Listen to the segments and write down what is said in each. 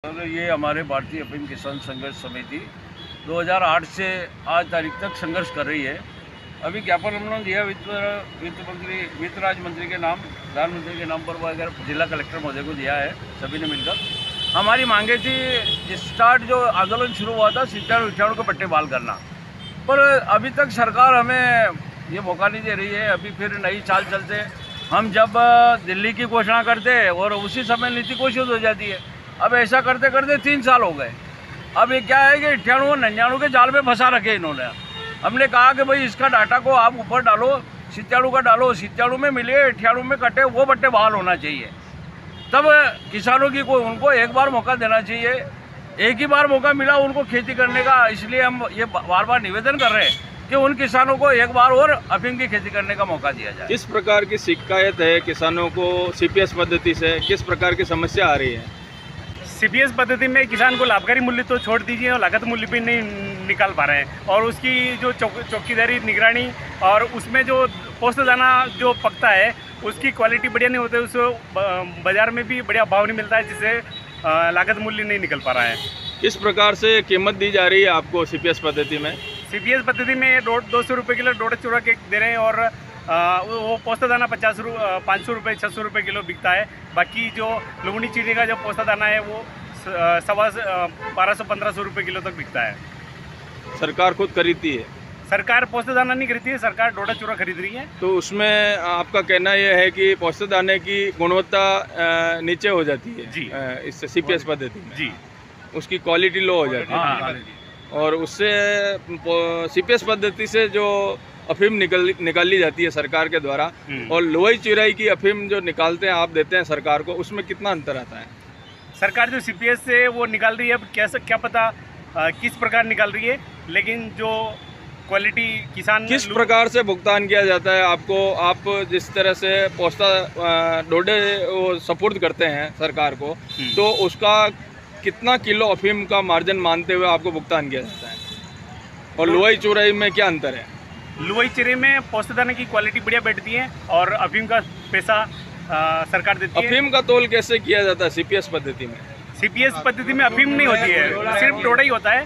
तो ये हमारे भारतीय अफीम किसान संघर्ष समिति 2008 से आज तारीख तक संघर्ष कर रही है। अभी ज्ञापन हम लोगों ने दिया वित्त राज्य मंत्री के नाम, प्रधानमंत्री के नाम पर वगैरह जिला कलेक्टर महोदय को दिया है। सभी ने मिलकर हमारी मांगे थी, स्टार्ट जो आंदोलन शुरू हुआ था 97-98 को पट्टे बहाल करना, पर अभी तक सरकार हमें ये मौका नहीं दे रही है। अभी फिर नई चाल चलते, हम जब दिल्ली की घोषणा करते हैं और उसी समय नीति घोषित हो जाती है। अब ऐसा करते करते 3 साल हो गए। अब ये क्या है कि 98-99 के जाल में फंसा रखे इन्होंने। हमने कहा कि भाई इसका डाटा को आप ऊपर डालो, 97 का डालो, 97 में मिले, 98 में कटे, वो पट्टे बहाल होना चाहिए। तब किसानों की कोई उनको एक बार मौका देना चाहिए। एक ही बार मौका मिला उनको खेती करने का, इसलिए हम ये बार बार निवेदन कर रहे हैं कि उन किसानों को एक बार और अफीम की खेती करने का मौका दिया जाए। किस प्रकार की शिकायत है किसानों को सीपीएस पद्धति से, किस प्रकार की समस्या आ रही है? सीपीएस पद्धति में किसान को लाभकारी मूल्य तो छोड़ दीजिए और लागत मूल्य भी नहीं निकाल पा रहे हैं, और उसकी जो चौकीदारी, निगरानी, और उसमें जो पोस्त दाना जो पकता है उसकी क्वालिटी बढ़िया नहीं होती, उसको बाज़ार में भी बढ़िया भाव नहीं मिलता है, जिससे लागत मूल्य नहीं निकल पा रहा है। किस प्रकार से कीमत दी जा रही है आपको सीपीएस पद्धति में? सीपीएस पद्धति में 200 रुपये किलो डोडा चूरा के दे रहे हैं, और वो पोस्ता दाना 500 रुपये 600 रुपये किलो बिकता है। बाकी जो लुगनी चीनी का जो पोस्ता दाना है वो 1200-1500 रुपये किलो तक बिकता है। सरकार खुद खरीदती है? सरकार पोस्ता दाना नहीं खरीदती है, सरकार डोडा चूरा खरीद रही है। तो उसमें आपका कहना यह है कि पोस्ता दाने की गुणवत्ता नीचे हो जाती है जी, इससे सीपीएस पद्धति में जी, उसकी क्वालिटी लो हो जाती है, और उससे सीपीएस पद्धति से जो अफीम निकाली जाती है सरकार के द्वारा, और लोई चिराई की अफीम जो निकालते हैं आप देते हैं सरकार को, उसमें कितना अंतर आता है? सरकार जो सीपीएस से वो निकाल रही है, अब क्या पता किस प्रकार निकाल रही है, लेकिन जो क्वालिटी किसान किस प्रकार से भुगतान किया जाता है आपको? आप जिस तरह से पोस्ता डोडे वो सपुर्द करते हैं सरकार को, तो उसका कितना किलो अफीम का मार्जिन मानते हुए आपको भुगतान किया जाता है, और लोई चुराई में क्या अंतर है? लुवई चिरे में पोस्ता दाने की क्वालिटी बढ़िया बैठती है और अफीम का पैसा सरकार देती है। अफीम का तोल कैसे किया जाता है सीपीएस पद्धति में? सीपीएस पद्धति में अफीम नहीं होती है, सिर्फ डोडा ही होता है,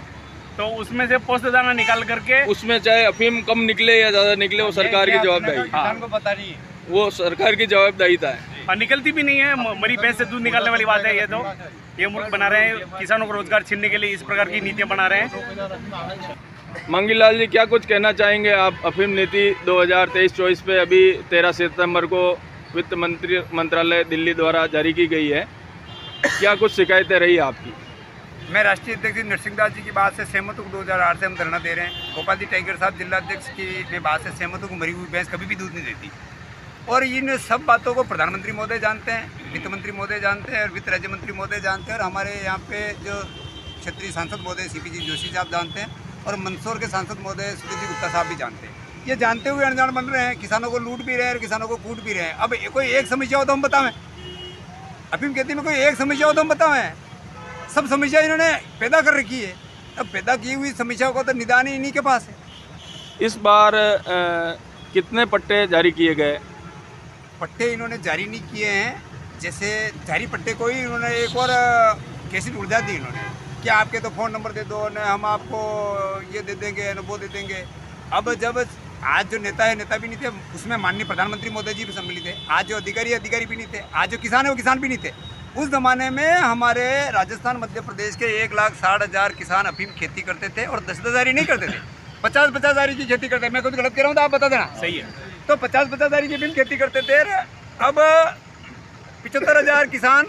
तो उसमें से पोस्ता दाना निकाल करके, उसमें चाहे अफीम कम निकले या ज़्यादा निकले वो सरकार की जवाबदारी, किसान को पता नहीं है, वो सरकार की जवाबदारी है। और निकलती भी नहीं है। मरी भैंस से दूध निकालने वाली बात है। ये मुल्क बना रहे हैं, किसानों को रोजगार छीनने के लिए इस प्रकार की नीतियाँ बना रहे हैं। मंगीलाल जी, क्या कुछ कहना चाहेंगे आप? अफीम नीति 2023-24 पे अभी 13 सितंबर को वित्त मंत्रालय दिल्ली द्वारा जारी की गई है, क्या कुछ शिकायतें रही आपकी? मैं राष्ट्रीय अध्यक्ष नरसिंह दास जी की बात से सहमत हूँ। 2008 से हम धरना दे रहे हैं। गोपाल जी टाइगर साहब जिला अध्यक्ष की बात से सहमत हूँ। मरी हुई भैंस कभी भी दूध नहीं देती, और इन सब बातों को प्रधानमंत्री महोदय जानते हैं, वित्त मंत्री महोदय जानते हैं, और वित्त राज्य मंत्री महोदय जानते हैं, और हमारे यहाँ पे जो क्षेत्रीय सांसद महोदय सीपी जोशी साहब जानते हैं, और मंदसौर के सांसद महोदय सुधीर जी गुप्ता साहब भी जानते हैं। ये जानते हुए अनजान बन रहे हैं, किसानों को लूट भी रहे हैं और किसानों को कूट भी रहे हैं। अब कोई एक समस्या हो तो हम बताएं, अफीम खेती में कोई एक समस्या हो तो हम बताएं। सब समस्या इन्होंने पैदा कर रखी है। अब पैदा की हुई समस्या को तो निदान ही इन्हीं के पास है। इस बार कितने पट्टे जारी किए गए? पट्टे इन्होंने जारी नहीं किए हैं। जैसे जारी पट्टे को ही इन्होंने एक और कैसेट उड़जा दी इन्होंने कि आपके तो फ़ोन नंबर दे दो, न हम आपको ये दे देंगे, न वो दे देंगे। अब जब आज जो नेता है, नेता भी नहीं थे उसमें, माननीय प्रधानमंत्री मोदी जी भी सम्मिलित थे। आज जो अधिकारी भी नहीं थे, आज जो किसान है वो किसान भी नहीं थे। उस ज़माने में हमारे राजस्थान, मध्य प्रदेश के 1,60,000 किसान अफीम खेती करते थे, और 10,000 ही नहीं करते थे, 50,000 की खेती करते थे। मैं कुछ गलत कह रहा हूँ तो आप बता देना। सही है। तो 50,000 की अफीम खेती करते थे। अब 75,000 किसान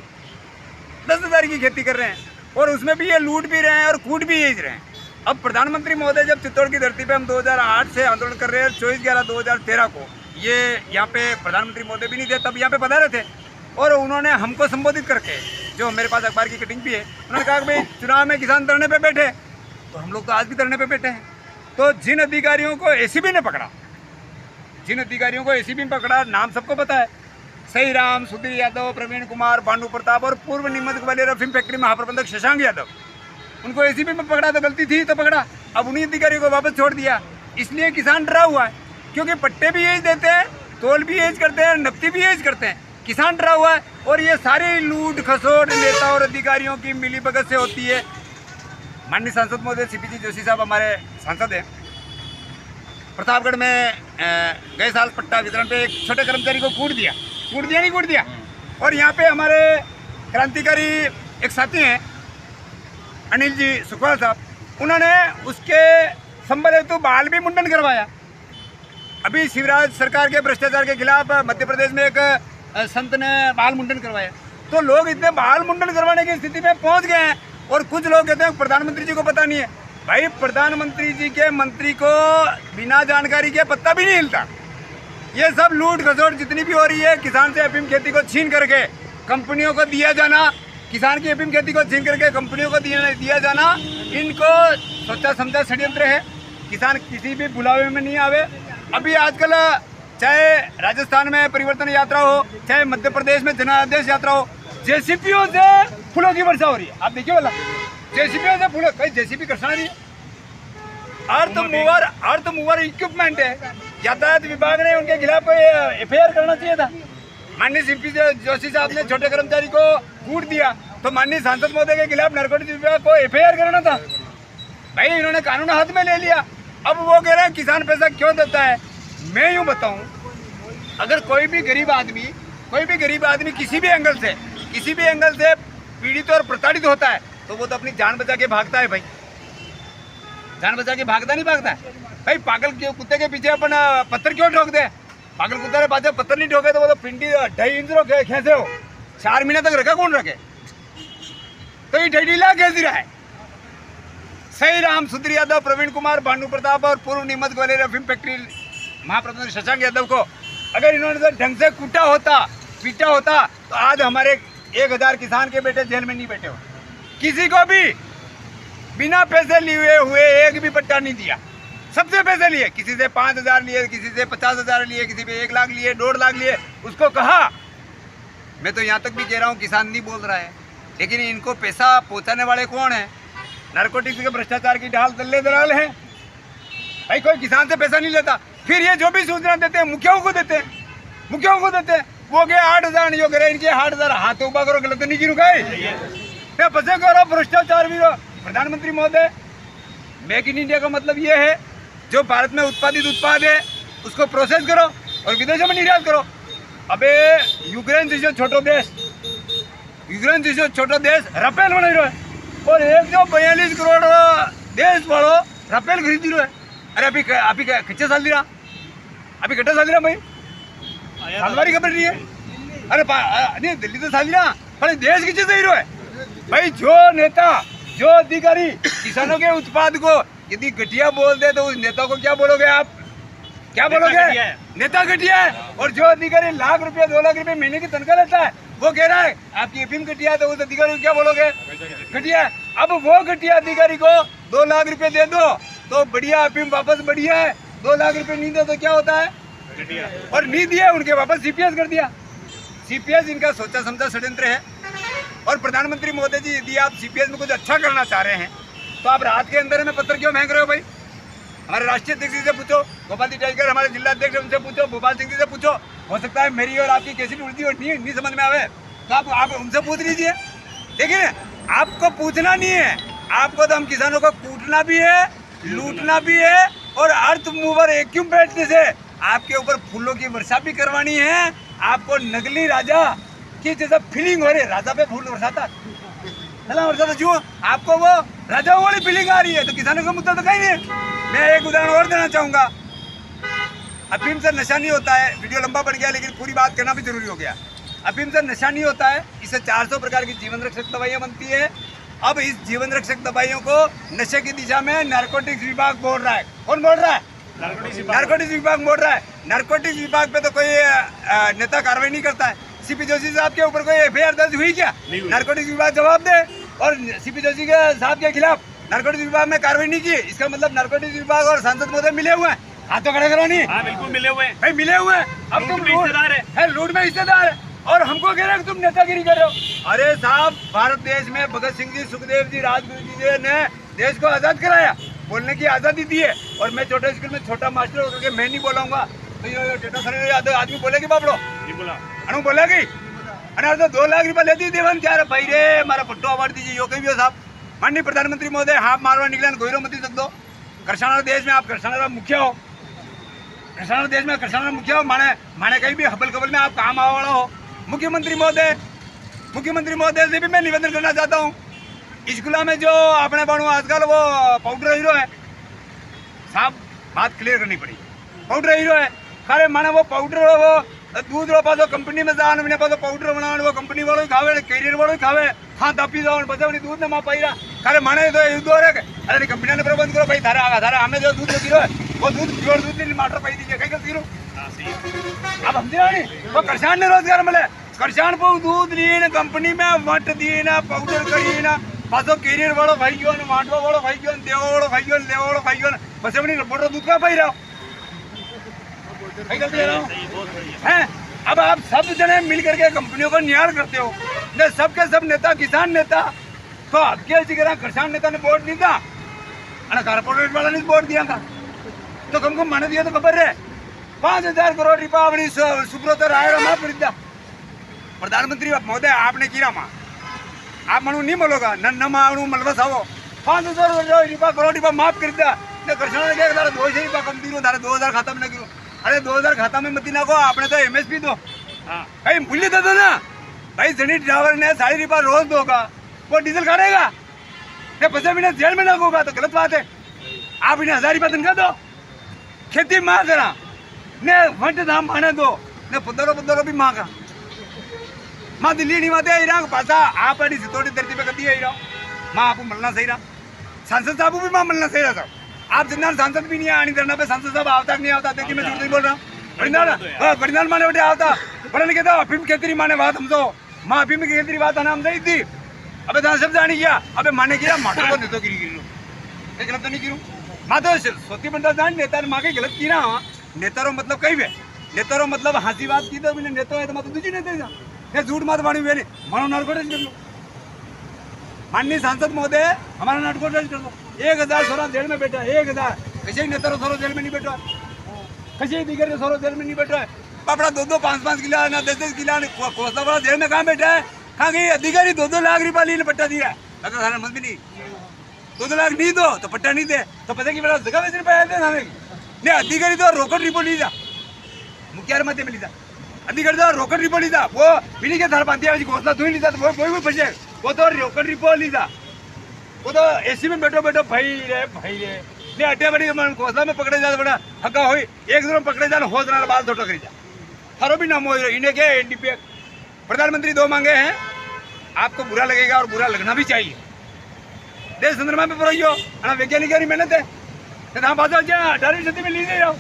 10,000 की खेती कर रहे हैं, और उसमें भी ये लूट भी रहे हैं और कूट भी यही रहे हैं। अब प्रधानमंत्री महोदय जब चित्तौड़ की धरती पे हम 2008 से आंदोलन कर रहे हैं, 24/11/2013 को ये यहाँ पे प्रधानमंत्री महोदय भी नहीं थे, तब यहाँ पे पधारे थे, और उन्होंने हमको संबोधित करके, जो मेरे पास अखबार की कटिंग भी है, उन्होंने कहा कि भाई चुनाव में किसान धरने पे बैठे, तो हम लोग तो आज भी धरने पे बैठे हैं। तो जिन अधिकारियों को एसीबी ने पकड़ा, नाम सबको पता है, सही राम, सुधीर यादव, प्रवीण कुमार, भानु प्रताप, और पूर्व नीमच ग्वालियर अफीम फैक्ट्री महाप्रबंधक शशांक यादव, उनको एसीबी में पकड़ा तो गलती थी तो पकड़ा। अब उन्हीं अधिकारियों को वापस छोड़ दिया। इसलिए किसान डरा हुआ है, क्योंकि पट्टे भी एज देते हैं, तोल भी एज करते हैं, नफ्ती भी एज करते हैं। किसान डरा हुआ है और ये सारी लूट खसोट नेता और अधिकारियों की मिलीभगत से होती है। माननीय सांसद महोदय सीपी जोशी साहब हमारे सांसद हैं। प्रतापगढ़ में गए साल पट्टा वितरण पे एक छोटे कर्मचारी को कूट दिया। और यहाँ पे हमारे क्रांतिकारी एक साथी हैं अनिल जी सुखवाल साहब, उन्होंने उसके संबल हेतु बाल भी मुंडन करवाया। अभी शिवराज सरकार के भ्रष्टाचार के खिलाफ मध्य प्रदेश में एक संत ने बाल मुंडन करवाया। तो लोग इतने बाल मुंडन करवाने की स्थिति में पहुंच गए हैं और कुछ लोग कहते हैं प्रधानमंत्री जी को पता नहीं है। भाई प्रधानमंत्री जी के मंत्री को बिना जानकारी के पत्ता भी नहीं हिलता। ये सब लूट खसोट जितनी भी हो रही है, किसान से अफीम खेती को छीन करके कंपनियों को दिया जाना, किसान की अफीम खेती को छीन करके कंपनियों को दिया जाना, इनको सोचा समझा षड्यंत्र है। किसान किसी भी बुलावे में नहीं आवे। अभी आजकल चाहे राजस्थान में परिवर्तन यात्रा हो, चाहे मध्य प्रदेश में जनादेश यात्रा हो, जेसीपीओ से फूलों की वर्षा हो रही है। आप देखिए वाला जेसीपीओ से फूलों, कहीं जेसीपी करना नहीं। अर्थ मूवर इक्विपमेंट है। यातायात विभाग ने उनके खिलाफ एफआईआर करना चाहिए था। माननीय सीपी जोशी साहब ने छोटे कर्मचारी को कूट दिया, तो माननीय सांसद महोदय के खिलाफ नारकोटिक्स विभाग को एफआईआर करना था। भाई इन्होंने कानून हाथ में ले लिया। अब वो कह रहे हैं किसान पैसा क्यों देता है। मैं यूँ बताऊँ, अगर कोई भी गरीब आदमी किसी भी एंगल से पीड़ित और प्रताड़ित होता है तो वो तो अपनी जान बचा के भागता है। भाई जान बचा के भागता है भाई। पागल कुत्ते के पीछे अपन पत्थर क्यों ठोक दे। पागल कुत्ते के पास पत्थर नहीं ठोके तो वो तो पिंडी 2.5 इंच खेसे हो। 4 महीने तक रखा कौन रखे, तो ये 2.5 लाख खेस रहा है। सही राम, सुधीर यादव, प्रवीण कुमार, भानु प्रताप और पूर्व नीमच ग्वालियर अफीम फैक्ट्री महाप्रबंधक शशांक यादव को अगर इन्होंने ढंग से पीटा होता तो आज हमारे 1000 किसान के बेटे जेल में नहीं बैठे हो। किसी को भी बिना पैसे लिए हुए एक भी पट्टा नहीं दिया। सबसे पैसे लिए, किसी से 5,000 लिए, किसी से 50,000 लिए, किसी पे 1 लाख लिए, 1.5 लाख लिए। उसको कहा, मैं तो यहाँ तक भी कह रहा हूँ किसान नहीं बोल रहा है, लेकिन इनको पैसा पहुँचाने वाले कौन है। नारकोटिक्स के भ्रष्टाचार की ढाल दल्ले दलाल है। भाई कोई किसान से पैसा नहीं लेता। फिर ये जो भी सूचना देते हैं मुखियाओं को देते हैं। वो गए 8,000 जो करे इनके 8,000 हाथ उबा करो, गलत नहीं की रुकाए फंसे करो भ्रष्टाचार भी। प्रधानमंत्री महोदय, मेक इन इंडिया का मतलब ये है जो भारत में उत्पादित उत्पाद है उसको प्रोसेस करो और विदेशों में निर्यात करो। अबे यूक्रेन जैसे छोटो देश राफेल बना रहा है और 142 करोड़ देश वालों राफेल खरीदी रहे। अरे अभी कितने साल दिया, भाई सालवारी खबर नहीं है। अरे नहीं दिल्ली तो साल दिया, पर देश कितने सही रहा है। भाई जो नेता जो अधिकारी किसानों के उत्पाद को यदि घटिया बोल दे तो उस नेता को क्या बोलोगे आप, क्या बोलोगे? नेता घटिया है। और जो अधिकारी लाख रुपया 2 लाख रुपए महीने की तनख्वाह लेता है वो कह रहा है आपकी अफीम घटिया है, तो उस अधिकारी को क्या बोलोगे? घटिया है। अब वो घटिया अधिकारी को 2 लाख रुपए दे दो तो बढ़िया अफीम वापस बढ़िया है, 2 लाख रुपए नहीं दो तो क्या होता है? घटिया। और नहीं दिया उनके वापस सीपीएस कर दिया। सीपीएस इनका सोचा समझा षड्यंत्र है। और प्रधानमंत्री महोदय जी, यदि आप सीपीएस में कुछ अच्छा करना चाह रहे हैं तो आप रात के अंदर में पत्थर क्यों फेंक रहे हो? भाई हमारे राष्ट्रीय अध्यक्ष से पूछो, गोपाल जी टाइगर हमारे जिला अध्यक्ष उनसे पूछो, भोपाल सिंह जी से पूछो। हो सकता है मेरी और आपकी कैसी उल्टी और नहीं समझ में आवे तो आप उनसे पूछ लीजिए। देखिए आपको पूछना नहीं है, आपको तो हम किसानों को कूटना भी है, लूटना भी है और अर्थ मूवर इक्विपमेंट से आपके ऊपर फूलों की वर्षा भी करवानी है। आपको नकली राजा की जैसा फीलिंग हो रही है, राजा पे फूल वर्षाता जो आपको वो राजाओं वाली फीलिंग आ रही है, तो किसानों का मुद्दा तो कहीं नहीं है। मैं एक उदाहरण और देना चाहूँगा। अफीम से नशा नहीं होता है, वीडियो लंबा बढ़ गया लेकिन पूरी बात करना भी जरूरी हो गया। अफीम से नशा नहीं होता है, इससे 400 प्रकार की जीवन रक्षक दवाइयाँ बनती है। अब इस जीवन रक्षक दवाइयों को नशे की दिशा में नारकोटिक्स विभाग बोल रहा है। कौन बोल रहा है? नारकोटिक्स विभाग बोल रहा है। नारकोटिक्स विभाग पे तो कोई नेता कार्रवाई नहीं करता है। सीपी जोशी साहब के ऊपर कोई एफआईआर दर्ज हुई क्या? नारकोटिक्स विभाग जवाब दे। और सीपी जोशी के साहब के खिलाफ नारकोटिक्स विभाग में कार्रवाई नहीं की, इसका मतलब नारकोटिक्स विभाग और सांसद महोदय मिले हुए हैं। हाथ तो खड़े करो। नहीं, बिल्कुल मिले हुए हैं भाई, मिले हुए हैं। अब तुम हिस्सेदार है, लूट में हिस्सेदार है और हमको कह रहे हैं तुम नेतागिरी कर रहे हो। अरे साहब, भारत देश में भगत सिंह जी, सुखदेव जी, राजगुरु जी ने देश को आजाद कराया, बोलने की आजादी दी है। और मैं छोटे स्कूल में छोटा मास्टर होकर के मैं नहीं बोलाऊंगा तो ये टेटा खड़े आदमी बोलेगी बापड़ो, नहीं बोला, अनु बोलेगी। અને આ તો 2 લાખ રૂપિયા લેતી દેવાનું ત્યારે ભાઈ રે મારા પટ્ટો અવાડ दीजिए यो कहियो साहब माननीय प्रधानमंत्री महोदय हाथ मारवा निकला गोयरो मत सकते हो करसाना देश में आप करसाना मुखिया हो करसाना देश में करसाना मुखिया हो माने माने कहीं भी हबल कबल में आप काम आवा वाला हो मुख्यमंत्री महोदय से भी मैं निवेदन करना चाहता हूँ स्कूल में जो अपने बनू आजकल वो पाउडर हीरो है साहब बात क्लियर करनी पड़ी पाउडर हीरो है खरे माने वो पाउडर वो दूध रो पासो कंपनी में जान मैंने पासो पाउडर बनावन वो कंपनी वालों ही खावे कैरियर वालों ही खावे हाँ तापी जाओ बचावनी दूध ने मां पाईरा खरे माने तो युद्ध हो रे अरे कंपनी ने प्रबंध करो भाई थारा आगा थारा हमें जो दूध गिरो है वो दूध प्योर दूध नहीं माटर पाई दीजिए कहीं का गिरो अब हम नहीं वो किसान ने रोजगार मिले किसान को दूध लीन कंपनी में वट दीना पाउडर करीना पासो कैरियर वालों भाई क्यों माटवा वालों भाई क्यों देव वालों भाई क्यों लेव वालों भाई क्यों बचावनी मोटर दूध का पाई रहा हैं अब आप सब जने मिल करके कंपनियों को न्याय करते हो ने सबके सब नेता किसान नेता तो आपके जगह किसान नेता ने वोट नहीं था और कारपोरेट वाला ने वोट दिया था तो कम को माने दिया तो खबर है 5,000 करोड़ रुपया अपनी सुब्रत राय माफ कर दिया प्रधानमंत्री महोदय आपने किया माँ आप मनु नहीं बोलोगा न मानू मलबा सावो 5,000 रुपया करोड़ रुपया माफ कर दिया कृष्णा ने क्या 200 रुपया कम दी 2,000 खाता में गिरो अरे 2,000 खाता में मत ना को आपने तो MSP दो भाई मूल्य दे दो ना भाई जनी ड्राइवर ने 1.5 रुपया रोज दोगा वो डीजल खाएगा ने 50 मिनट जेल में ना होगा तो गलत बात है आप इन्हें 1,000 रुपया तनखा दो खेती मार देना ने वंट दाम माने दो ने 15 भी मांगा माँ दिल्ली नहीं माते आई पासा आप अड़ी सितोड़ी धरती पे कदी आई रहा माँ आपको मिलना सही रहा सांसद साहब भी माँ मिलना सही रहा साहब आप जिंदा सांसद भी नहीं है आनी धरना पे सांसद साहब आवता नहीं आवता देखिए मैं झूठ नहीं बोल रहा हूँ बड़िंदाल माने बेटे आवता बड़ा नहीं कहता अफीम खेती माने बात हम तो माँ अफीम की खेती बात नाम नहीं थी अबे तो सब जानी किया अबे माने किया माटो को दे दो गिरी गलत तो नहीं गिरू माँ तो सोती बनता जान नेता ने माँ के गलत की ना नेतारो मतलब कहीं है नेतारो मतलब हंसी बात की तो मैंने नेता है तो मैं तो दूसरी नेता ये झूठ मत वाणी हुए मनो नार्कोटिक्स कर लो माननीय सांसद महोदय हमारा नार्कोटिक्स कर दो 1,000 सोरा जेल में बैठा है 1,000 कैसे ही नेता सोरो जेल में नहीं बैठा कैसे ही दिगर सोरो जेल में नहीं बैठा है पापड़ा 2-2 5-5 किला ना 10-10 किला कोसला वाला जेल में कहाँ बैठा है कहाँ गई अधिकारी 2-2 लाख रुपया लीन पट्टा दिया अगर थाना मत भी नहीं 2-2 लाख नहीं दो तो पट्टा नहीं दे तो पता की बड़ा जगह वैसे रुपया आते हमें नहीं अधिकारी तो रोकड़ रिपोर्ट ली जा मुखिया मत मिली था अधिकारी तो रोकड़ रिपोर्ट ली था वो बिनी के थार पाती घोसला धुई ली था तो वो फंसे वो तो रोकड़ रिपोर्ट ली था वो तो एसी में बैठो भाई रे नहीं अड्डे बड़ी घोसला में पकड़े जा बड़ा हक्का हो एक दूर पकड़े जा हो जाना बाल धोटो करी जा थारो भी नाम हो इन्हें क्या NDP प्रधानमंत्री 2 मांगे हैं आपको बुरा लगेगा और बुरा लगना भी चाहिए देश चंद्रमा पे पढ़ो वैज्ञानिक की मेहनत है बात 18वीं सदी में ली नहीं रहा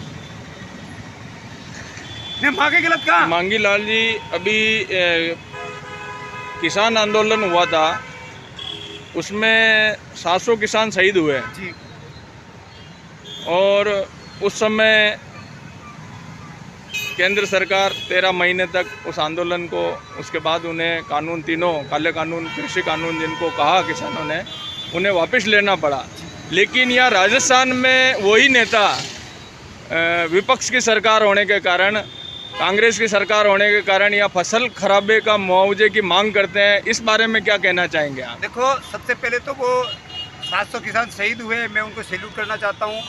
माँ के गलत कहा मांगी लाल जी अभी किसान आंदोलन हुआ था उसमें 700 किसान शहीद हुए जी और उस समय केंद्र सरकार 13 महीने तक उस आंदोलन को उसके बाद उन्हें कानून तीनों काले कानून कृषि कानून जिनको कहा किसानों ने उन्हें वापस लेना पड़ा लेकिन यहाँ राजस्थान में वही नेता विपक्ष की सरकार होने के कारण कांग्रेस की सरकार होने के कारण या फसल खराबे का मुआवजे की मांग करते हैं इस बारे में क्या कहना चाहेंगे आप देखो सबसे पहले तो वो 700 किसान शहीद हुए मैं उनको सैल्यूट करना चाहता हूँ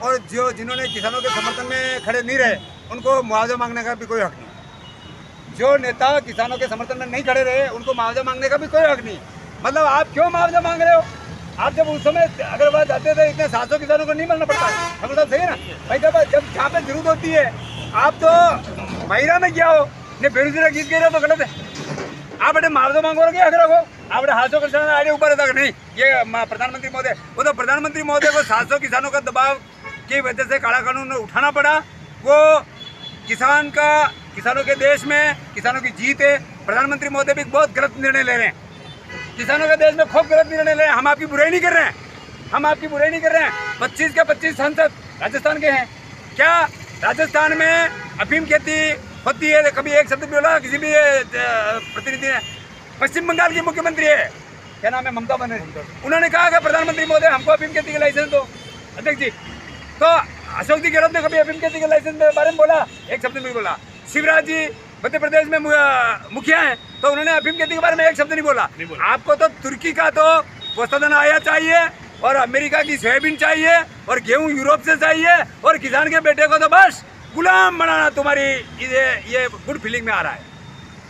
और जो जिन्होंने किसानों के समर्थन में खड़े नहीं रहे उनको मुआवजा मांगने का भी कोई हक नहीं जो नेता किसानों के समर्थन में नहीं खड़े रहे उनको मुआवजा मांगने का भी कोई हक नहीं मतलब आप क्यों मुआवजा मांग रहे हो आप जब उस समय अगर वह जाते थे इतने 700 किसानों को नहीं मिलना पड़ता हम लोग सही है ना भाई जब जहाँ पे जरूरत होती है आप तो महिला में क्या हो ने बेरोजगार गीत कह रहे हो तो गलत है आप बड़े मुआवजा मांगो क्या अगर रखो आप बड़े 700 किसानों आगे ऊपर रहता नहीं ये प्रधानमंत्री महोदय वो तो प्रधानमंत्री महोदय को 700 किसानों का दबाव की वजह से काला कानून उठाना पड़ा वो किसानों के देश में किसानों की जीत है प्रधानमंत्री महोदय भी बहुत गलत निर्णय ले रहे हैं किसानों के देश में खूब गलत निर्णय ले रहे हैं हम आपकी बुराई नहीं कर रहे हैं 25 के 25 सांसद राजस्थान के हैं क्या राजस्थान में अफीम खेती होती है कभी एक शब्द बोला किसी भी प्रतिनिधि ने पश्चिम बंगाल की मुख्यमंत्री है क्या नाम है ममता बनर्जी उन्होंने कहा कि प्रधानमंत्री महोदय हमको अफीम खेती का लाइसेंस दो अध्यक्ष जी तो अशोक जी गहलोत ने कभी अफीम खेती के लाइसेंस के बारे में बोला एक शब्द में बोला शिवराज जी मध्य प्रदेश में मुखिया हैं, तो उन्होंने अफीम खेती के बारे में एक शब्द नहीं बोला। आपको तो तुर्की का तो पोस्तादाना आया चाहिए, और अमेरिका की सोयाबीन चाहिए, और गेहूं यूरोप से चाहिए, और किसान के बेटे को तो बस गुलाम बनाना तुम्हारी ये गुड फीलिंग में आ रहा है।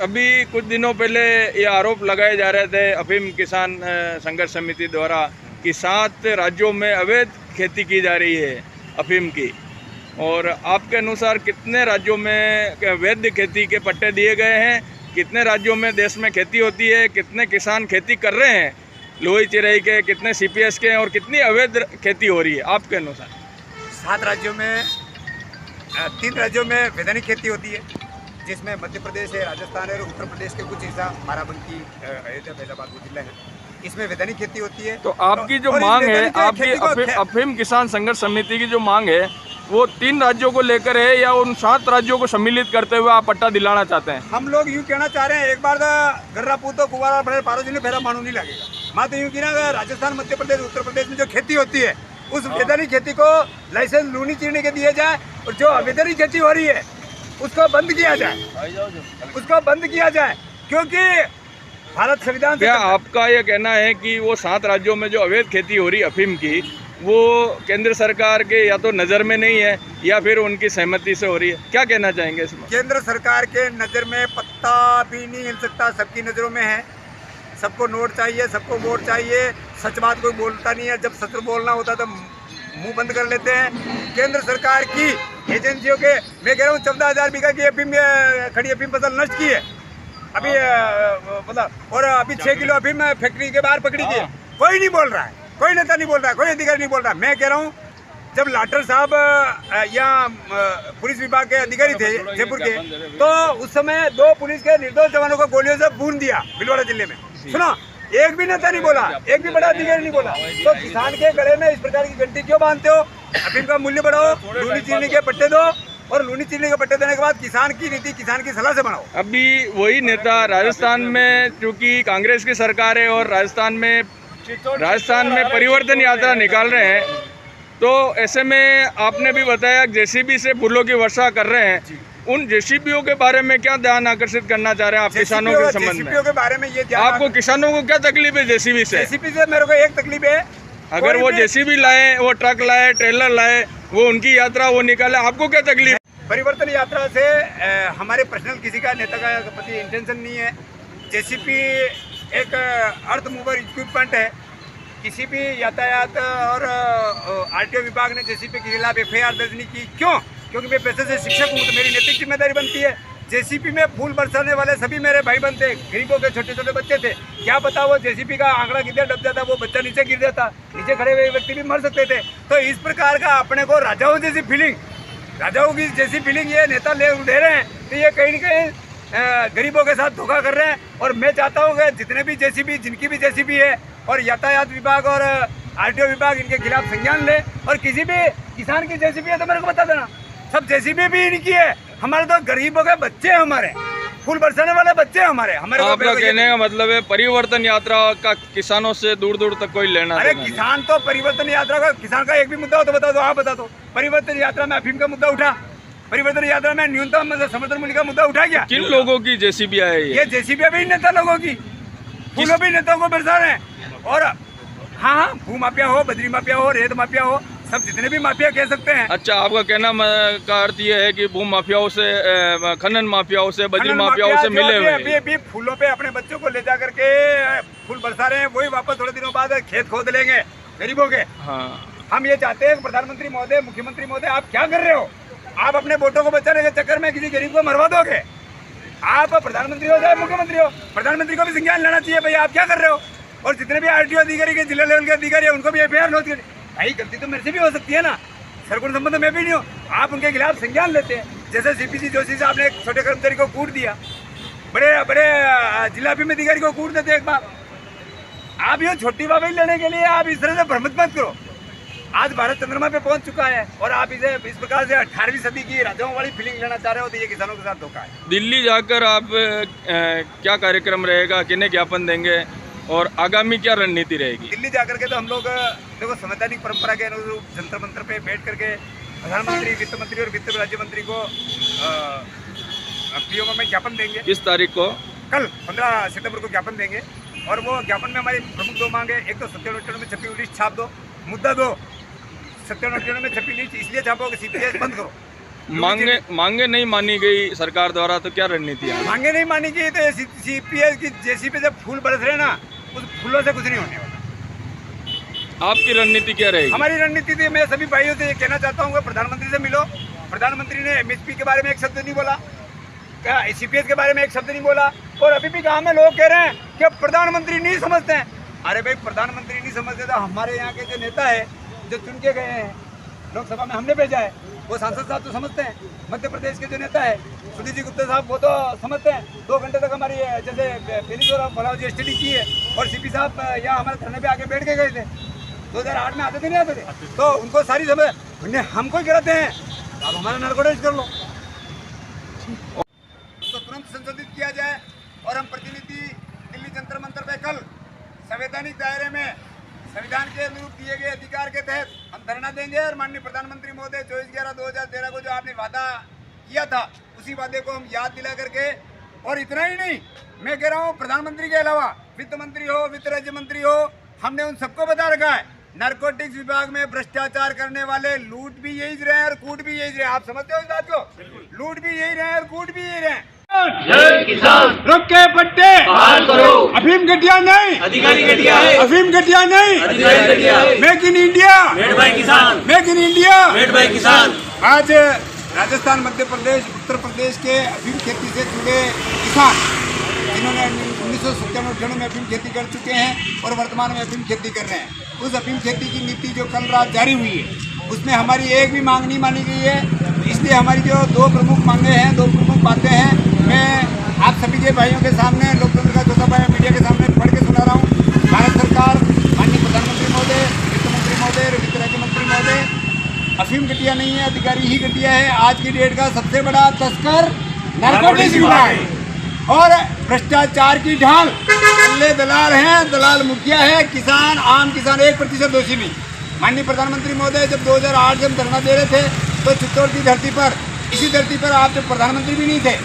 अभी कुछ दिनों पहले ये आरोप लगाए जा रहे थे अफीम किसान संघर्ष समिति द्वारा कि 7 राज्यों में अवैध खेती की जा रही है अफीम की, और आपके अनुसार कितने राज्यों में वैध खेती के पट्टे दिए गए हैं, कितने राज्यों में देश में खेती होती है, कितने किसान खेती कर रहे हैं लोही चिरई के, कितने CPS के हैं, और कितनी अवैध खेती हो रही है आपके अनुसार? 7 राज्यों में 3 राज्यों में वैधानिक खेती होती है, जिसमें मध्य प्रदेश है, राजस्थान है, और उत्तर प्रदेश के कुछ हिस्सा बाराबंकी, अयोध्या, फैजाबाद वो जिले हैं, इसमें वैधानिक खेती होती है। तो आपकी जो मांग है, आपकी अफीम किसान संघर्ष समिति की जो मांग है वो 3 राज्यों को लेकर है, या उन 7 राज्यों को सम्मिलित करते हुए आप पट्टा दिलाना चाहते हैं? हम लोग यूँ कहना चाह रहे हैं, एक बार गर्रा पूतो कुवारा बड़े पारो जी ने फेरा मानू नहीं लगेगा। मैं तो यूँ कहना, राजस्थान, मध्य प्रदेश, उत्तर प्रदेश में जो खेती होती है उस वैधानिक खेती को लाइसेंस लूनी चीनी के दिए जाए, और जो अवैधानिक खेती हो रही है उसको बंद किया जाए, क्योंकि भारत संविधान। क्या आपका ये कहना है कि वो 7 राज्यों में जो अवैध खेती हो रही है अफीम की, वो केंद्र सरकार के या तो नज़र में नहीं है या फिर उनकी सहमति से हो रही है? क्या कहना चाहेंगे इसमें? केंद्र सरकार के नज़र में पत्ता भी नहीं हिल सकता, सबकी नज़रों में है। सबको नोट चाहिए, सबको वोट चाहिए, सच बात कोई बोलता नहीं है। जब सच बोलना होता तो मुंह बंद कर लेते हैं। केंद्र सरकार की एजेंसियों के, मैं कह रहा हूँ 14,000 बीघा की अफीम, खड़ी अफीम फसल नष्ट की है अभी, मतलब, और अभी 6 किलो अफीम फैक्ट्री के बाहर पकड़ी की है। कोई नहीं बोल रहा है, कोई नेता नहीं बोल रहा है, कोई अधिकारी नहीं बोल रहा। मैं कह रहा हूँ, जब लाटर साहब यहाँ पुलिस विभाग के अधिकारी थे जयपुर के, तो उस समय 2 पुलिस के निर्दोष जवानों को गोलियों से भून दिया भीलवाड़ा जिले में। सुनो, एक भी नेता नहीं बोला, एक भी बड़ा अधिकारी नहीं बोला। तो किसान के गले में इस प्रकार की घंटी क्यों बांधते हो? अफीम का मूल्य बढ़ाओ, लूनी चीनी के पट्टे दो, और लूनी चीनी के पट्टे देने के बाद किसान की नीति किसान की सलाह से बनाओ। अभी वही नेता राजस्थान में, चूंकि कांग्रेस की सरकार है और राजस्थान में परिवर्तन यात्रा निकाल रहे हैं, तो ऐसे में आपने भी बताया JCB से फूलों की वर्षा कर रहे हैं। उन JCBओं के बारे में क्या ध्यान आकर्षित करना चाह रहे हैं आप किसानों के संबंध में? JCBओं के बारे में ये आपको किसानों को क्या तकलीफ है JCB से? JCB से मेरे को एक तकलीफ है, अगर वो JCB लाए, वो ट्रक लाए, ट्रेलर लाए, वो उनकी यात्रा वो निकाले, आपको क्या तकलीफ? परिवर्तन यात्रा से हमारे पर्सनल किसी का नेता का प्रति इंटेंशन नहीं है। JCB एक अर्थ मूवर इक्विपमेंट है। किसी भी यातायात और RTO विभाग ने JCB के खिलाफ FIR दर्ज नहीं की। क्यों? क्योंकि मैं पैसे से शिक्षक हूँ, तो मेरी नैतिक जिम्मेदारी बनती है। JCB में फूल बरसाने वाले सभी मेरे भाई बनते, गरीबों के छोटे छोटे बच्चे थे। क्या पता वो JCB का आंकड़ा किधर डब जाता, वो बच्चा नीचे गिर जाता, नीचे खड़े हुए व्यक्ति भी मर सकते थे। तो इस प्रकार का अपने को राजाओं जैसी फीलिंग, राजाओं की जैसी फीलिंग ये नेता ले रहे हैं, तो ये कहीं न कहीं गरीबों के साथ धोखा कर रहे हैं। और मैं चाहता हूँ कि जितने भी JCB, जिनकी भी JCB है, और यातायात विभाग और RTO विभाग इनके खिलाफ संज्ञान ले। और किसी भी किसान की JCB है तो मेरे को बता देना। सब JCB भी इनकी है। हमारे तो गरीबों के बच्चे हैं, हमारे फूल बरसाने वाले बच्चे हैं हमारे। आपका कहने का मतलब है परिवर्तन यात्रा का किसानों से दूर दूर तक कोई लेना? अरे किसान तो परिवर्तन यात्रा का, किसान का एक भी मुद्दा हो तो बता दो, आप बता दो। परिवर्तन यात्रा में अफीम का मुद्दा उठा, परिवर्तन यात्रा में न्यूनतम समर्थन मूल्य का मुद्दा उठा गया। किन लोगों की JCB है ये JCB भी नेता लोगों की, फूलों भी नेताओं को बरसा रहे हैं। और हाँ, भू माफिया हो, बजरी माफिया हो, रेत माफिया हो, सब जितने भी माफिया कह सकते हैं। अच्छा, आपका कहना का अर्थ ये है कि भू माफियाओं से, खनन माफियाओं से, बजरी माफियाओं से मिले हुए अभी फूलों पे अपने बच्चों को ले जा करके फूल बरसा रहे हैं। वही वापस थोड़े दिनों बाद खेत खोद लेंगे गरीबों के। हाँ, हम ये चाहते हैं प्रधानमंत्री महोदय, मुख्यमंत्री महोदय, आप क्या कर रहे हो? आप अपने वोटों को बचाने के चक्कर में किसी गरीब को मरवा दोगे। आप प्रधानमंत्री हो चाहे मुख्यमंत्री हो, प्रधानमंत्री को भी संज्ञान लेना चाहिए, भाई आप क्या कर रहे हो। और जितने भी RTO अधिकारी के, जिला लेवल के अधिकारी है, उनको भी FIR नोट करिए। भाई गलती तो मेरे से भी हो सकती है ना, सरगुण संबंध में भी नहीं हो। आप उनके खिलाफ संज्ञान लेते हैं। जैसे CPC जोशी साहब ने एक छोटे कर्मचारी को कूट दिया, बड़े बड़े जिला अफीम अधिकारी को कूट देते एक बार। आप ये छोटी बाबई लेने के लिए आप इस तरह से भ्रमित मत करो। आज भारत चंद्रमा पे पहुंच चुका है, और आप इसे इस प्रकार से 18वीं सदी की राजाओं वाली फीलिंग लेना चाह रहे हो, तो ये किसानों के साथ धोखा है। दिल्ली जाकर आप क्या कार्यक्रम रहेगा, किन्हें ज्ञापन देंगे और आगामी क्या रणनीति रहेगी? दिल्ली जाकर के तो हम लोग देखो संवैधानिक परंपरा के अनुरूप जंतर मंत्र पे बैठ करके प्रधानमंत्री, वित्त मंत्री और वित्त राज्य मंत्री को पीओ में ज्ञापन देंगे। किस तारीख को? कल 15 सितंबर को ज्ञापन देंगे और वो ज्ञापन में हमारी प्रमुख दो मांगे, एक तो सत्यानुष्ठान में छपी हुई लिस्ट छाप दो, मुद्दा दो सत्यानुष्ठान में छपी लिस्ट इसलिए छापो कि सीपीएस बंद करो। मांगे नहीं मानी गई सरकार द्वारा, तो क्या रणनीति है? मांगे नहीं मानी गई तो सीपीएस की जेसी पे जब फूल बरस रहे ना, उस फूलों से कुछ नहीं होने वाला। आपकी रणनीति क्या रहेगी? हमारी रणनीति थी, मैं सभी भाइयों से ये कहना चाहता हूँ कि प्रधानमंत्री से मिलो। प्रधानमंत्री ने एमएसपी के बारे में एक शब्द नहीं बोला, क्या सीपीएस के बारे में एक शब्द नहीं बोला, और अभी भी गाँव में लोग कह रहे हैं कि प्रधानमंत्री नहीं समझते हैं। अरे भाई, प्रधानमंत्री नहीं समझते तो हमारे यहाँ के जो नेता है, जो चुन के गए हैं लोकसभा में, हमने भेजा है, वो सांसद साहब तो समझते हैं। मध्य प्रदेश के जो नेता है सुधीर जी गुप्ता साहब, वो तो समझते हैं। 2 घंटे तक हमारी जैसे पहली और फलाव जी स्टडी की है, और सीपी साहब यहाँ हमारे धरने पे आके बैठ के गए थे। 2008 में आते थे नहीं आते थे, तो उनको सारी समझ, हमको ही गिराते हैं, आप हमारा नार्कोटिक्स कर लो तो तुरंत संशोधित किया जाए। और हम प्रतिनिधि दिल्ली जंतर मंतर पे कल संवैधानिक दायरे में संविधान के अनुरूप दिए गए अधिकार के तहत हम धरना देंगे। और माननीय प्रधानमंत्री महोदय 24/11/2013 को जो आपने वादा किया था, उसी वादे को हम याद दिला करके, और इतना ही नहीं, मैं कह रहा हूँ प्रधानमंत्री के अलावा वित्त मंत्री हो, वित्त राज्य मंत्री हो, हमने उन सबको बता रखा है, नारकोटिक्स विभाग में भ्रष्टाचार करने वाले लूट भी यही रहे हैं और कूट भी यही रहे। आप समझते हो इस बात को? लूट भी यही रहे और कूट भी यही रहे। जय किसान, रुक के पट्टे बहाल करो, अफीम गठिया नहीं, अधिकारी गठिया है, अफीम गठिया नहीं, अधिकारी गठिया है। Make in India, made by kisan, make in India, made by kisan. आज राजस्थान, मध्य प्रदेश, उत्तर प्रदेश के अफीम खेती से जुड़े किसान, जिन्होंने 1997 में अफीम खेती कर चुके हैं और वर्तमान में अफीम खेती कर रहे हैं, उस अफीम खेती की नीति जो कल रात जारी हुई है, उसमें हमारी एक भी मांग नहीं मानी गई है। इसलिए हमारी जो 2 प्रमुख मांगे हैं, 2 प्रमुख बातें हैं, मैं आप सभी के भाइयों के सामने, लोकतंत्र का चौथा पाया मीडिया के सामने पढ़ के सुना रहा हूँ। भारत सरकार, माननीय प्रधानमंत्री महोदय, वित्त मंत्री महोदय, वित्त राज्य मंत्री महोदय, अफीम गठिया नहीं है, अधिकारी ही गठिया है। आज की डेट का सबसे बड़ा तस्कर नारकोटिक्स विभाग है और भ्रष्टाचार की ढाल कल्ले दलाल हैं, दलाल मुखिया है। किसान, आम किसान 1% दोषी नहीं। माननीय प्रधानमंत्री महोदय, जब 2008 से हम धरना दे रहे थे, तो चित्तौड़ की धरती पर, इसी धरती पर आप जब प्रधानमंत्री भी नहीं थे,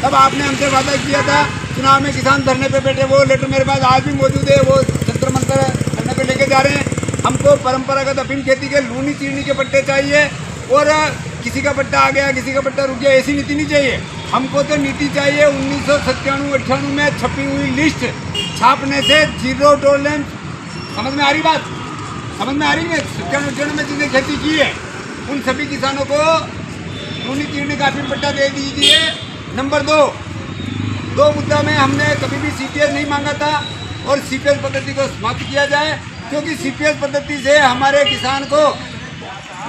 तब आपने हमसे वादा किया था चुनाव में किसान धरने पे बैठे। वो लेटर मेरे पास आज भी मौजूद है, वो जंतर मंतर धरने पे लेके जा रहे हैं। हमको परंपरागत अफीम खेती के लूनी चीनी के पट्टे चाहिए, और किसी का पट्टा आ गया, किसी का पट्टा रुक गया, ऐसी नीति नहीं चाहिए। हमको तो नीति चाहिए 1997-98 में छपी हुई लिस्ट छापने से जीरो टॉलरेंस। समझ में आ रही बात? समझ में आ रही है? 97 में जिसने खेती की है, उन सभी किसानों को लूनी चीनी का अफीम पट्टा दे दीजिए। नंबर 2 मुद्दा में हमने कभी भी सीपीएस नहीं मांगा था, और सीपीएस पद्धति को समाप्त किया जाए, क्योंकि सीपीएस पद्धति से हमारे किसान को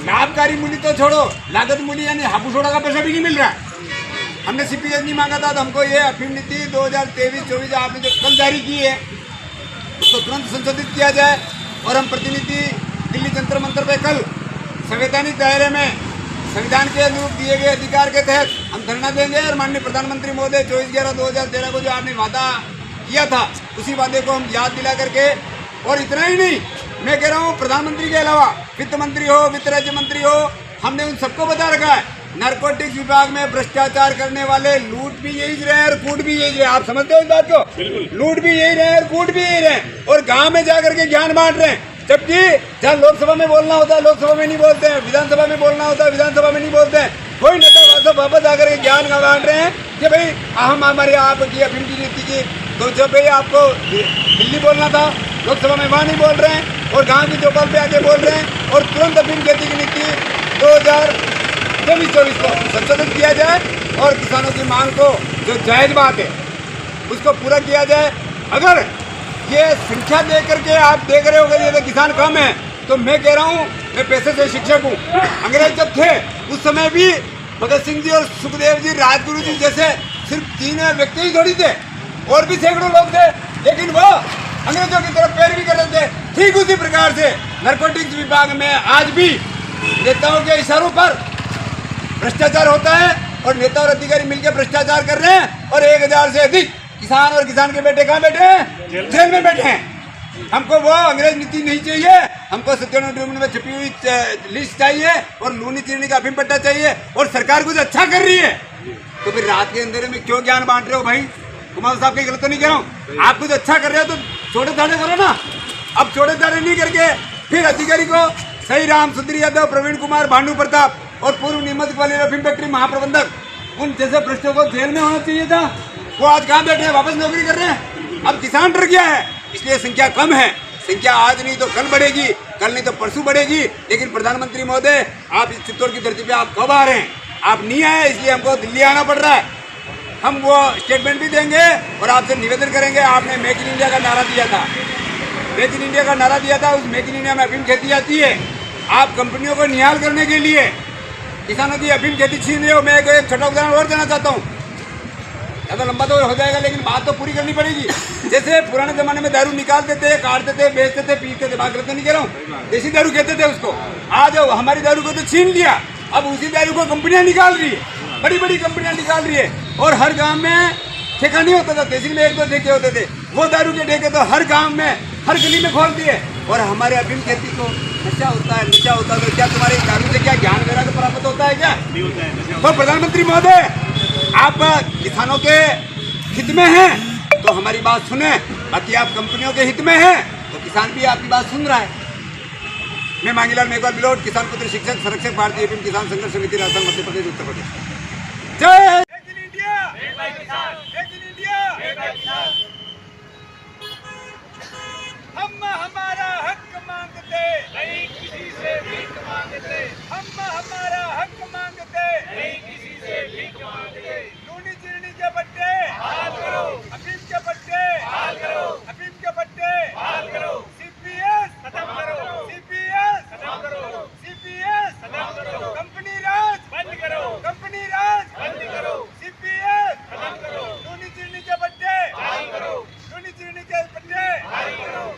लाभकारी मूल्य तो छोड़ो, लागत मूल्य यानी हाफू सोडा का पैसा भी नहीं मिल रहा है। हमने सीपीएस नहीं मांगा था, तो हमको ये अफीम नीति 2023-24 आपने जो कल जारी की है, उसको तुरंत संशोधित किया जाए। और हम प्रतिनिधि दिल्ली जंतर मंतर पे कल संवैधानिक दायरे में संविधान के अनुरूप दिए गए अधिकार के तहत हम धरना देंगे। और माननीय प्रधानमंत्री महोदय 24/11/2013 को जो आपने वादा किया था, उसी वादे को हम याद दिला करके, और इतना ही नहीं, मैं कह रहा हूँ प्रधानमंत्री के अलावा वित्त मंत्री हो, वित्त राज्य मंत्री हो, हमने उन सबको बता रखा है, नारकोटिक्स विभाग में भ्रष्टाचार करने वाले लूट भी यही रहे और कूट भी यही रहे। आप समझते हो इस बात को? लूट भी यही रहे और कूट भी यही रहे, और गांव में जाकर के ज्ञान बांट रहे हैं। जबकि जहाँ लोकसभा में बोलना होता है, लोकसभा में नहीं बोलते हैं, विधानसभा में बोलना होता है, विधानसभा में नहीं बोलते हैं। कोई नेता वापस आकर के ज्ञान बांट रहे हैं कि भाई हम हमारे आपकी अफीम की नीति की, तो जब भाई आपको दिल्ली बोलना था, लोकसभा में वहाँ नहीं बोल रहे हैं, और गाँव की चौपाल पे आके बोल रहे हैं। और तुरंत अफीम खेती की नीति 2023-24 को संशोधित किया जाए, और किसानों की मांग को, जो जायज़ बात है, उसको पूरा किया जाए। अगर ये संख्या दे करके आप देख रहे हो ये तो किसान कम है, तो मैं कह रहा हूँ, मैं पैसे से शिक्षक हूँ। अंग्रेज जब थे उस समय भी भगत सिंह जी और सुखदेव जी, राजगुरु जी जैसे सिर्फ 3 व्यक्ति ही थोड़ी थे, और भी सैकड़ों लोग थे, लेकिन वो अंग्रेजों की तरफ पैरवी कर रहे थे। ठीक उसी प्रकार से नारकोटिक्स विभाग में आज भी नेताओं के इशारों पर भ्रष्टाचार होता है, और नेता और अधिकारी मिलकर भ्रष्टाचार कर रहे हैं, और 1000 से अधिक किसान और किसान के बेटे कहाँ बैठे हैं? जेल में बैठे हैं। हमको वो अंग्रेज नीति नहीं चाहिए, हमको 97 में छपी हुई लिस्ट चाहिए, और लूनी चीनी का अफीम पट्टा चाहिए। और सरकार कुछ अच्छा कर रही है तो तो फिर रात के अंधेरे में क्यों ज्ञान बांट रहे हो भाई? कुमार साहब की गलत तो नहीं कह रहा हूँ, आप कुछ अच्छा कर रहे हो तो छोटे दाड़े करो ना। अब छोटे दाड़े नहीं करके फिर अधिकारी को सही राम, सुधीर यादव, प्रवीण कुमार, भानु प्रताप और पूर्व नीमच वाली अफीम फैक्ट्री महाप्रबंधक, उन जैसे भ्रष्टों को जेल में होना चाहिए था। वो आज कहाँ बैठे हैं? वापस नौकरी कर रहे हैं। अब किसान डर गया है, इसलिए संख्या कम है। संख्या आज नहीं तो कल बढ़ेगी, कल नहीं तो परसों बढ़ेगी। लेकिन प्रधानमंत्री महोदय, आप इस चित्तौड़ की धरती पे आप कब आ रहे हैं? आप नहीं आए, इसलिए हमको दिल्ली आना पड़ रहा है। हम वो स्टेटमेंट भी देंगे और आपसे निवेदन करेंगे। आपने मेक इन इंडिया का नारा दिया था, मेक इन इंडिया का नारा दिया था, उस मेक इन इंडिया में अफीम खेती जाती है। आप कंपनियों को निहाल करने के लिए किसानों की अफीम खेती छीन रहे हो। मैं एक छोटा उदाहरण और देना चाहता हूँ, ज़्यादा लंबा तो हो जाएगा लेकिन बात तो पूरी करनी पड़ेगी। जैसे पुराने जमाने में दारू निकालते थे, काटते थे, बेचते थे, पीते थे, बात करते नहीं कह रहा हूँ, देसी दारू कहते थे उसको। आज हमारी दारू को तो छीन लिया, अब उसी दारू को कंपनियां निकाल रही है, बड़ी बड़ी कंपनियां निकाल रही है। और हर गांव में ठेका नहीं होता था, तहसील में 1-2 ठेके होते थे, वो दारू के ठेके तो हर गांव में, हर गली में खोल दिए। और हमारे अफीम खेती को नशा होता है, नशा होता है तो क्या तुम्हारे दारू से क्या ज्ञान वगैरह तो प्राप्त होता है क्या? तो प्रधानमंत्री महोदय, आप किसानों के हित में हैं तो हमारी बात सुने, बाकी आप कंपनियों के हित में हैं तो किसान भी आपकी बात सुन रहा है। मैं मांगीलाल मेघवाल बिलोट, किसान पुत्र शिक्षक संरक्षक, भारतीय अफीम किसान संघर्ष समिति, राजस्थान, मध्य प्रदेश, उत्तर प्रदेश। जय हम हमारा हक मांगते नहीं किसी से भीख मांगते, हम हमारा हक मांगते नहीं किसी से भीख मांगते। लूनी चिरनी के पट्टे हाल करो, अफीम के पट्टे हाल करो, अफीम के पट्टे हाल करो। सीपीएस खत्म करो, सीपीएस खत्म करो, सीपीएस खत्म करो। कंपनी राज बंद करो, कंपनी राज बंद करो, सीपीएस खत्म करो। लूनी चिरनी के पट्टे हाल करो, लूनी चिरनी के पट्टे हाल करो।